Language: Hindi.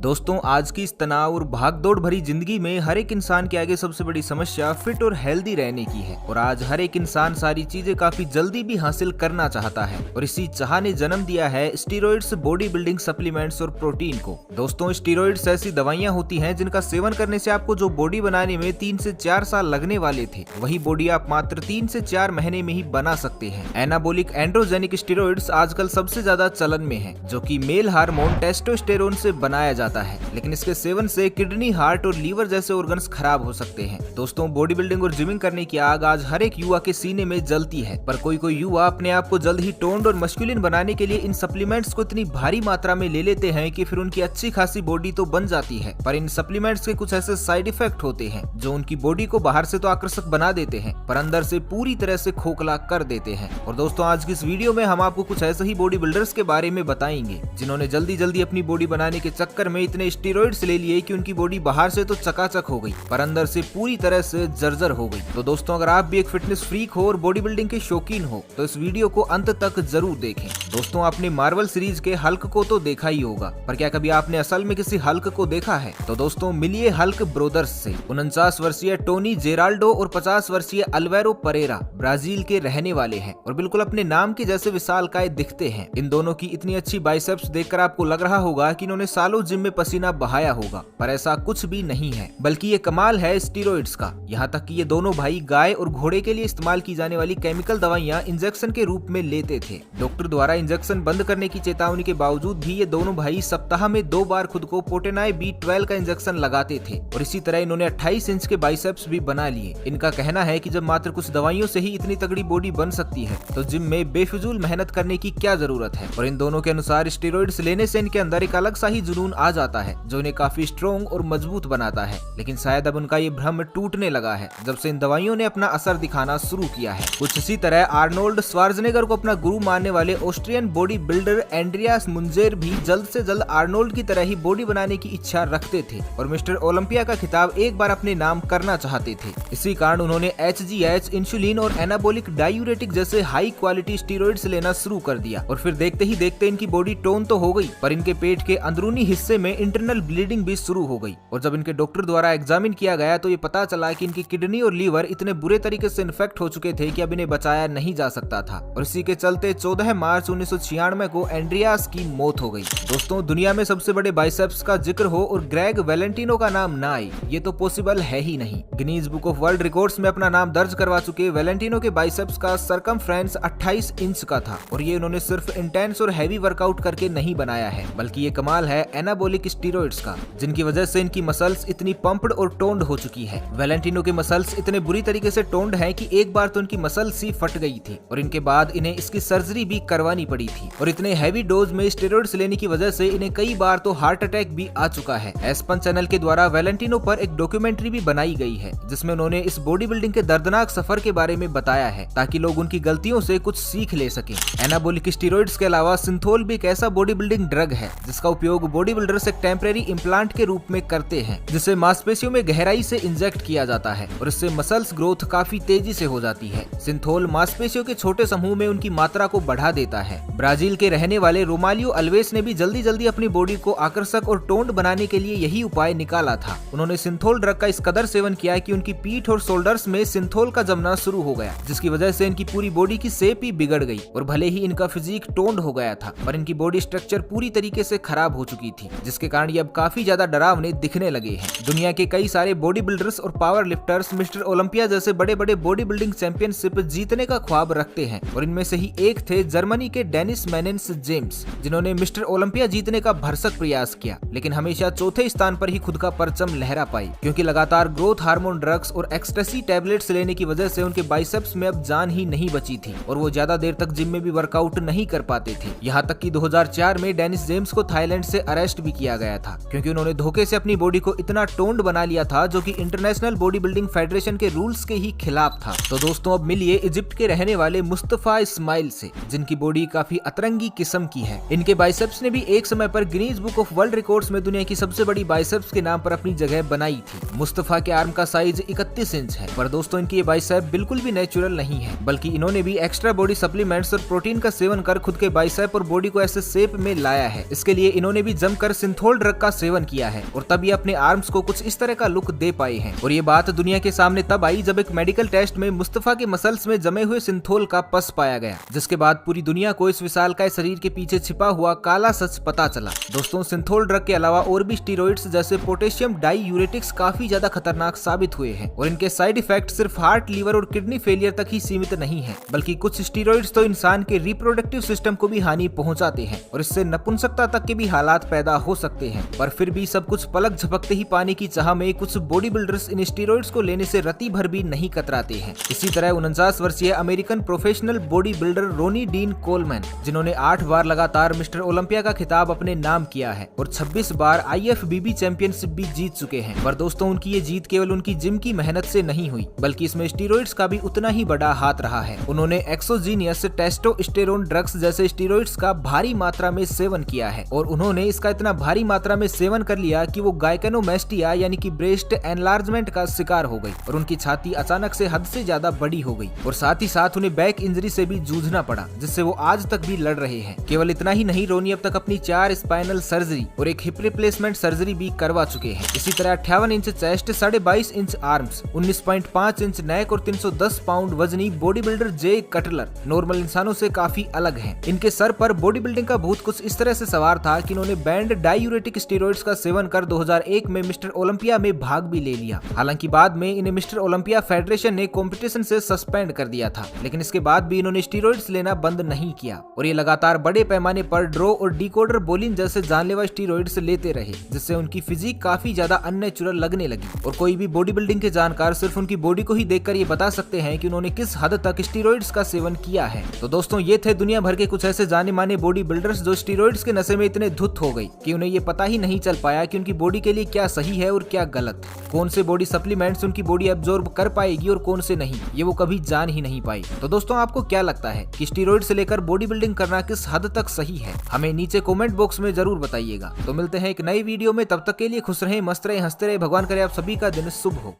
दोस्तों, आज की इस तनाव और भागदौड़ भरी जिंदगी में हर एक इंसान के आगे सबसे बड़ी समस्या फिट और हेल्दी रहने की है। और आज हर एक इंसान सारी चीजें काफी जल्दी भी हासिल करना चाहता है और इसी चाह ने जन्म दिया है स्टीरॉइड्स, बॉडी बिल्डिंग सप्लीमेंट्स और प्रोटीन को। दोस्तों, स्टीरॉइड्स ऐसी दवाइयां होती हैं जिनका सेवन करने से आपको जो बॉडी बनाने में 3 से 4 साल लगने वाले थे, वही बॉडी आप मात्र 3 से 4 महीने में ही बना सकते हैं। एनाबॉलिक एंड्रोजेनिक स्टीरॉइड्स आजकल सबसे ज्यादा चलन में है, जो कि मेल हार्मोन टेस्टोस्टेरोन से बनाया जाता है, लेकिन इसके सेवन से किडनी, हार्ट और लीवर जैसे ऑर्गन्स खराब हो सकते हैं। दोस्तों, बॉडी बिल्डिंग और जिमिंग करने की आग आज हर एक युवा के सीने में जलती है, पर कोई कोई युवा अपने आप को जल्द ही टोन्ड और मस्कुलिन बनाने के लिए इन सप्लीमेंट्स को इतनी भारी मात्रा में ले लेते हैं कि फिर उनकी अच्छी खासी बॉडी तो बन जाती है, पर इन सप्लीमेंट्स के कुछ ऐसे साइड इफेक्ट होते हैं जो उनकी बॉडी को बाहर से तो आकर्षक बना देते हैं, पर अंदर से पूरी तरह से खोखला कर देते हैं। और दोस्तों, आज की इस वीडियो में हम आपको कुछ ऐसे ही बॉडी बिल्डर्स के बारे में बताएंगे जिन्होंने जल्दी जल्दी अपनी बॉडी बनाने के चक्कर में इतने स्टीरॉइड्स ले लिए कि उनकी बॉडी बाहर से तो चकाचक हो गई, पर अंदर से पूरी तरह से जर्जर हो गई। तो दोस्तों, अगर आप भी एक फिटनेस फ्रीक हो और बॉडी बिल्डिंग के शौकीन हो तो इस वीडियो को अंत तक जरूर देखें। दोस्तों, आपने मार्वल सीरीज के हल्क को तो देखा ही होगा, पर क्या कभी आपने असल में किसी हल्क को देखा है? तो दोस्तों, मिलिए हल्क ब्रोदर्स से। 49 वर्षीय टोनी जेराल्डो और 50 वर्षीय अल्वेरो परेरा ब्राजील के रहने वाले हैं और बिल्कुल अपने नाम के जैसे विशालकाय दिखते हैं। इन दोनों की इतनी अच्छी बाइसेप्स देखकर आपको लग रहा होगा कि इन्होंने सालों जिम में पसीना बहाया होगा, पर ऐसा कुछ भी नहीं है, बल्कि ये कमाल है स्टीरॉइड्स का। यहाँ तक कि ये दोनों भाई गाय और घोड़े के लिए इस्तेमाल की जाने वाली केमिकल दवाइयाँ इंजेक्शन के रूप में लेते थे। डॉक्टर द्वारा इंजेक्शन बंद करने की चेतावनी के बावजूद भी ये दोनों भाई सप्ताह में 2 बार खुद को पोटेनाई B12 का इंजेक्शन लगाते थे और इसी तरह इन्होंने 28 इंच के बाइसेप्स भी बना लिए। इनका कहना है कि जब मात्र कुछ दवाइयों से ही इतनी तगड़ी बॉडी बन सकती है तो जिम में बेफिजूल मेहनत करने की क्या जरूरत है। और इन दोनों के अनुसार स्टीरॉइड्स लेने से इनके अंदर एक अलग सा ही जुनून आ जाता है जो इन्हें काफी स्ट्रॉन्ग और मजबूत बनाता है। लेकिन शायद अब उनका ये भ्रम टूटने लगा है जब से इन दवाइयों ने अपना असर दिखाना शुरू किया है। कुछ इसी तरह आर्नोल्ड श्वार्ज़नेगर को अपना गुरु मानने वाले ऑस्ट्रियन बॉडी बिल्डर एंड्रियास मुंजेर भी जल्द से जल्द आर्नोल्ड की तरह ही बॉडी बनाने की इच्छा रखते थे और मिस्टर ओलंपिया का खिताब एक बार अपने नाम करना चाहते थे। इसी कारण उन्होंने HGH, इंसुलिन और एनाबॉलिक डायूरेटिक जैसे हाई क्वालिटी स्टीरॉइड्स लेना शुरू कर दिया और फिर देखते ही देखते इनकी बॉडी टोन तो हो गई, पर इनके पेट के अंदरूनी हिस्से में इंटरनल ब्लीडिंग भी शुरू हो गई। और जब इनके डॉक्टर द्वारा एग्जामिन किया गया तो ये पता चला कि इनकी किडनी और लीवर इतने बुरे तरीके से इन्फेक्ट हो चुके थे कि अब इन्हें बचाया नहीं जा सकता था। और इसी के चलते 14 मार्च 1996 को एंड्रियास की मौत हो गई। दोस्तों, दुनिया में सबसे बड़े बाइसेप्स का जिक्र हो और ग्रेग वैलेंटिनो का नाम ना आए, ये तो पॉसिबल है ही नहीं। Guinness book of world records में अपना नाम दर्ज करवा चुके वैलेंटिनो के बाइसेप्स का सरकमफ्रेंस 28 इंच का था और ये उन्होंने सिर्फ इंटेंस और हैवी वर्कआउट करके नहीं बनाया है, बल्कि ये कमाल है एनाबॉलिक स्टीरॉइड्स का, जिनकी वजह से इनकी मसल्स इतनी पंप्ड और टोन्ड हो चुकी है। वैलेंटिनो के मसल्स इतने बुरी तरीके से टोन्ड हैं कि एक बार तो इनकी मसल्स ही फट गई थी और इनके बाद इन्हें इसकी सर्जरी भी करवानी पड़ी थी। और इतने हैवी डोज में स्टेरॉइड्स लेने की वजह से इन्हें कई बार तो हार्ट अटैक भी आ चुका है। एस्पन चैनल के द्वारा वैलेंटिनो पर एक डॉक्यूमेंट्री भी बनाई गई है जिसमें उन्होंने इस बॉडी बिल्डिंग के दर्दनाक सफर के बारे में बताया है ताकि लोग उनकी गलतियों से कुछ सीख ले सके। एनाबॉलिक स्टीरॉइड्स के अलावा सिंथोल भी एक ऐसा बॉडी बिल्डिंग ड्रग है जिसका उपयोग बॉडी बिल्डर्स एक टेम्परेरी इम्प्लांट के रूप में करते हैं, जिसे मांसपेशियों में गहराई से इंजेक्ट किया जाता है और इससे मसल्स ग्रोथ काफी तेजी से हो जाती है। सिंथोल मांसपेशियों के छोटे समूह में उनकी मात्रा को बढ़ा देता है। ब्राजील के रहने वाले रोमालियो अल्वेस ने भी जल्दी जल्दी अपनी बॉडी को आकर्षक और टोन्ड बनाने के लिए यही उपाय निकाला था। उन्होंने सिंथोल ड्रग का इस कदर सेवन किया कि उनकी पीठ और शोल्डर्स में सिंथोल का जमना शुरू हो गया, जिसकी वजह से इनकी पूरी बॉडी की शेप ही बिगड़ गई और भले ही इनका फिजिक टोन्ड हो गया था, पर इनकी बॉडी स्ट्रक्चर पूरी तरीके से खराब हो चुकी थी, जिसके कारण ये अब काफी ज्यादा डरावने दिखने लगे हैं। दुनिया के कई सारे बॉडी बिल्डर्स और पावर लिफ्टर्स मिस्टर ओलंपिया जैसे बड़े बड़े बॉडी बिल्डिंग चैंपियनशिप जीतने का ख्वाब रखते हैं और इनमें से ही एक थे जर्मनी के डेनिस मेनेंस जेम्स, जिन्होंने मिस्टर ओलंपिया जीतने का भरसक प्रयास किया, लेकिन हमेशा चौथे स्थान पर ही खुद का परचम लहरा पाई, क्योंकि लगातार ग्रोथ हार्मोन ड्रग्स और एक्सटेसी टैबलेट्स लेने की वजह से उनके बाइसेप्स में अब जान ही नहीं बची थी और वो ज्यादा देर तक जिम में भी वर्कआउट नहीं कर पाते थे। यहाँ तक कि 2004 में डेनिस जेम्स को थाईलैंड से अरेस्ट भी किया गया था, क्योंकि उन्होंने धोखे से अपनी बॉडी को इतना टोन्ड बना लिया था जो कि इंटरनेशनल बॉडी बिल्डिंग फेडरेशन के रूल्स के ही खिलाफ था। तो दोस्तों, अब मिलिए इजिप्ट के रहने वाले मुस्तफा इस्माइल से, जिनकी बॉडी काफी अतरंगी किस्म की है। इनके बाइसेप्स ने भी एक समय पर Guinness book of world records में दुनिया की सबसे बड़ी बाइसेप्स के नाम पर अपनी जगह बनाई थी। मुस्तफा के आर्म का साइज 31 इंच है, पर दोस्तों इनकी ये बाइसेप बिल्कुल भी नेचुरल नहीं है, बल्कि इन्होंने भी एक्स्ट्रा बॉडी सप्लीमेंट्स और प्रोटीन का सेवन कर खुद के बाइसेप और बॉडी को ऐसे शेप में लाया है। इसके लिए इन्होंने भी जमकर सिंथोल ड्रग का सेवन किया है और तभी अपने आर्म्स को कुछ इस तरह का लुक दे पाए हैं। और ये बात दुनिया के सामने तब आई जब एक मेडिकल टेस्ट में मुस्तफा के मसल्स में जमे हुए सिंथोल का पस पाया गया, जिसके बाद पूरी दुनिया को इस विशालकाय शरीर के पीछे छिपा हुआ काला सच पता चला। दोस्तों, सिंथोल ड्रग के अलावा और भी स्टीरॉइड्स जैसे पोटेशियम डाईयूरेटिक्स काफी ज्यादा खतरनाक साबित हुए हैं और इनके साइड इफेक्ट सिर्फ हार्ट, लीवर और किडनी फेलियर तक ही सीमित नहीं है, बल्कि कुछ स्टीरॉइड्स तो इंसान के रिप्रोडक्टिव सिस्टम को भी हानि पहुंचाते हैं और इससे नपुंसकता तक के भी हालात पैदा हो सकते हैं। पर फिर भी सब कुछ पलक झपकते ही पाने की चाह में कुछ बॉडी बिल्डर्स इन स्टीरॉइड्स को लेने से रति भर भी नहीं कतराते हैं। इसी तरह 49 वर्षीय अमेरिकन प्रोफेशनल बॉडी बिल्डर रोनी डीन कोलमैन, जिन्होंने 8 बार लगातार मिस्टर ओलंपिया का खिताब अपने नाम किया है और 26 बार IFBB चैंपियनशिप भी जीत चुके हैं। पर दोस्तों, उनकी ये जीत केवल उनकी जिम की मेहनत से नहीं हुई, बल्कि इसमें स्टीरॉइड्स का भी उतना ही बड़ा हाथ रहा है। उन्होंने एक्सोजीनियस टेस्टोस्टेरोन ड्रग्स जैसे स्टीरॉइड्स का भारी मात्रा में सेवन किया है और उन्होंने इसका इतना भारी मात्रा में सेवन कर लिया कि वो गायकोनोमैस्टिया यानी कि ब्रेस्ट एनलार्जमेंट का शिकार हो गई और उनकी छाती अचानक से हद से ज्यादा बड़ी हो गई और साथ ही साथ उन्हें बैक इंजरी से भी जूझना पड़ा, जिससे वो आज तक भी लड़ रहे हैं। केवल इतना ही नहीं, रोनी अब तक अपनी 4 स्पाइनल सर्जरी और एक हिप रिप्लेसमेंट सर्जरी भी करवा चुके हैं। इसी तरह 58 inch chest, 22.5 inch arms, 19.5 inch neck और 310 पाउंड वजनी body builder Jay Cutler normal इंसानों से काफी अलग हैं। इनके सर पर बॉडी बिल्डिंग का भूत कुछ इस तरह से सवार था कि इन्होंने बैंड डाईयूरेटिक स्टीरॉइड्स का सेवन कर 2001 में मिस्टर ओलंपिया में भाग भी ले लिया। हालांकि बाद में इन्हें मिस्टर ओलंपिया फेडरेशन ने कंपटीशन से सस्पेंड कर दिया था, लेकिन इसके बाद भी इन्होंने स्टीरॉइड्स लेना बंद नहीं किया और ये लगातार बड़े पैमाने पर ड्रो और डिकोडर बोलिन जैसे जानलेवा स्टीरॉइड्स लेते रहे, जिससे उनकी फिजिक काफी ज्यादा अननेचुरल लगने लगी। और कोई भी बॉडी बिल्डिंग के जानकार सिर्फ उनकी बॉडी को ही देखकर ये बता सकते हैं कि उन्होंने किस हद तक स्टीरॉइड्स का सेवन किया है। तो दोस्तों, ये थे दुनिया भर के कुछ ऐसे जाने माने बॉडी बिल्डर्स जो स्टीरॉइड्स के नशे में इतने धुत हो गई कि उन्हें ये पता ही नहीं चल पाया कि उनकी बॉडी के लिए क्या सही है और क्या गलत, कौन से बॉडी सप्लीमेंट्स उनकी बॉडी एब्जॉर्ब कर पाएगी और कौन से नहीं, ये वो कभी जान ही नहीं पाई। तो दोस्तों, आपको क्या लगता है कि स्टीरॉइड से लेकर बॉडी बिल्डिंग करना किस हद तक सही है? हमें नीचे कमेंट बॉक्स में जरूर बताइएगा। तो मिलते हैं एक नई वीडियो में, तब तक के लिए खुश रहें, मस्त रहें, हंसते रहें। भगवान करे आप सभी का दिन शुभ हो।